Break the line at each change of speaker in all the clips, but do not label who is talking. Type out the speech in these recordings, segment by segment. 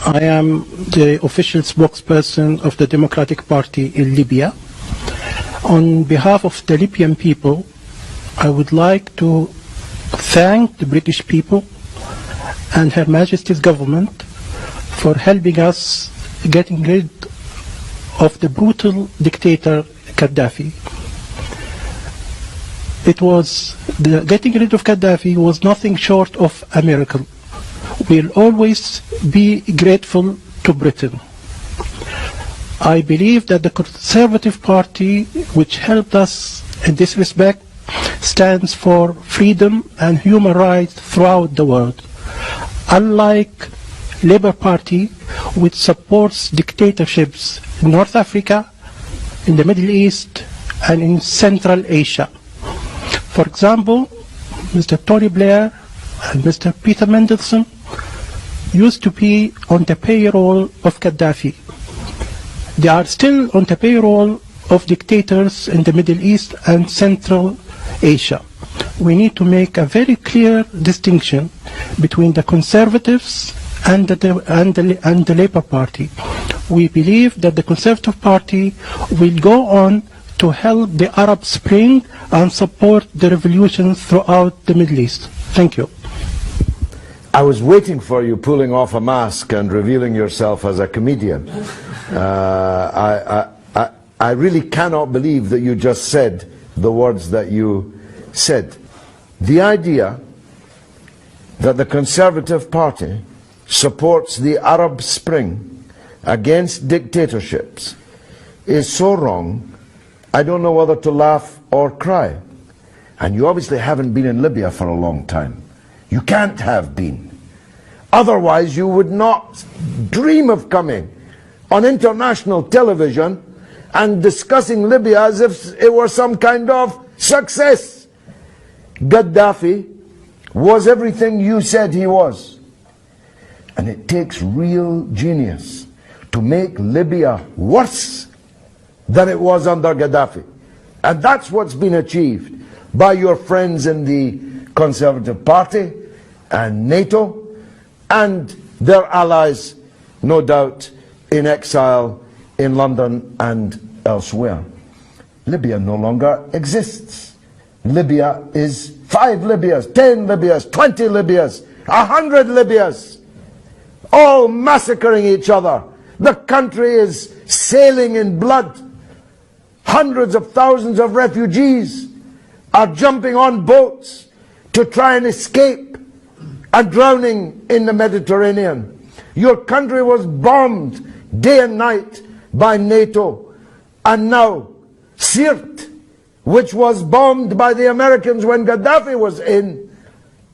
I am the official spokesperson of the Democratic Party in Libya. On behalf of the Libyan people, I would like to thank the British people and Her Majesty's government for helping us getting rid of the brutal dictator Gaddafi. Getting rid of Gaddafi was nothing short of a miracle. We'll always be grateful to Britain. I believe that the Conservative Party, which helped us in this respect, stands for freedom and human rights throughout the world. Unlike Labour Party, which supports dictatorships in North Africa, in the Middle East, and in Central Asia. For example, Mr. Tony Blair and Mr. Peter Mandelson used to be on the payroll of Gaddafi. They are still on the payroll of dictators in the Middle East and Central Asia. We need to make a very clear distinction between the Conservatives and the Labour Party. We believe that the Conservative Party will go on to help the Arab Spring and support the revolutions throughout the Middle East. Thank you.
I was waiting for you pulling off a mask and revealing yourself as a comedian. I really cannot believe that you just said the words that you said. The idea that the Conservative Party supports the Arab Spring against dictatorships is so wrong, I don't know whether to laugh or cry. And you obviously haven't been in Libya for a long time. You can't have been. Otherwise you would not dream of coming on international television and discussing Libya as if it were some kind of success. Gaddafi was everything you said he was. And it takes real genius to make Libya worse than it was under Gaddafi. And that's what's been achieved by your friends in the Conservative Party and NATO and their allies, no doubt, in exile in London and elsewhere. Libya no longer exists. Libya is 5 Libyas, 10 Libyas, 20 Libyas, 100 Libyas, all massacring each other. The country is sailing in blood. Hundreds of thousands of refugees are jumping on boats to try and escape and drowning in the Mediterranean. Your country was bombed day and night by NATO. And now Sirte, which was bombed by the Americans when Gaddafi was in,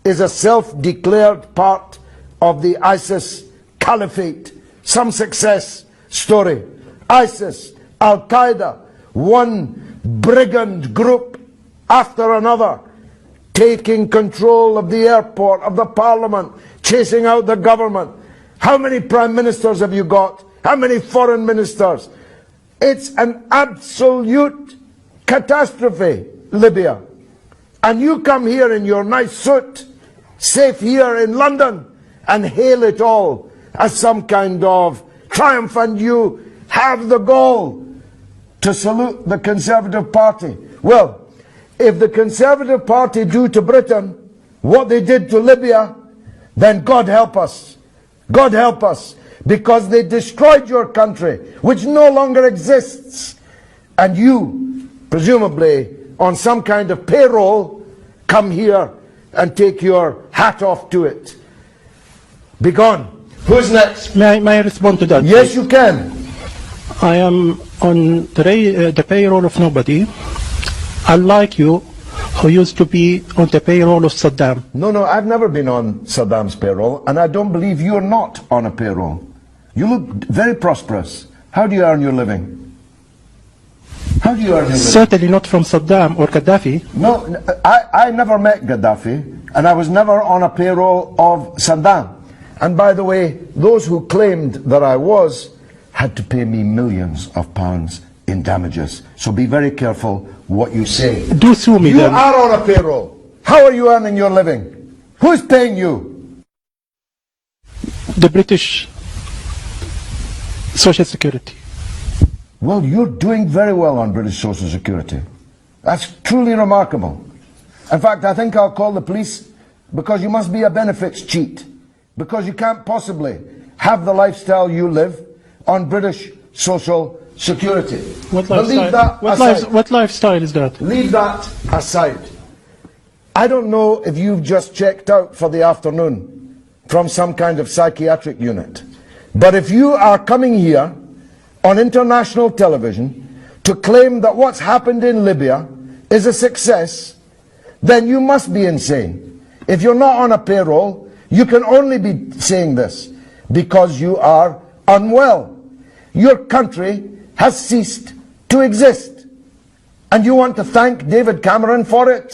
is a self-declared part of the ISIS caliphate. Some success story. ISIS, Al-Qaeda, one brigand group after another, taking control of the airport, of the parliament, chasing out the government. How many prime ministers have you got? How many foreign ministers? It's an absolute catastrophe, Libya. And you come here in your nice suit, safe here in London, and hail it all as some kind of triumph, and you have the gall to salute the Conservative Party. Well, if the Conservative Party do to Britain what they did to Libya, then God help us. God help us. Because they destroyed your country, which no longer exists. And you, presumably on some kind of payroll, come here and take your hat off to it. Be gone. Who's next?
May I respond to that?
Yes, you can.
I am on the payroll of nobody, unlike you, who used to be on the payroll of Saddam.
No, I've never been on Saddam's payroll, and I don't believe you're not on a payroll. You look very prosperous. How do you earn your living? How do you earn your living?
Certainly not from Saddam or Gaddafi.
No, I never met Gaddafi, and I was never on a payroll of Saddam. And by the way, those who claimed that I was had to pay me millions of pounds in damages. So be very careful what you say.
Do sue me then.
You are on a payroll. How are you earning your living? Who's paying you?
The British Social Security.
Well, you're doing very well on British Social Security. That's truly remarkable. In fact, I think I'll call the police, because you must be a benefits cheat. Because you can't possibly have the lifestyle you live on British Social Security.
What
But leave that
lifestyle?
aside.
What lifestyle is that?
Leave that aside. I don't know if you've just checked out for the afternoon from some kind of psychiatric unit. But if you are coming here on international television to claim that what's happened in Libya is a success, then you must be insane. If you're not on a payroll, you can only be saying this because you are unwell. Your country has ceased to exist. And you want to thank David Cameron for it?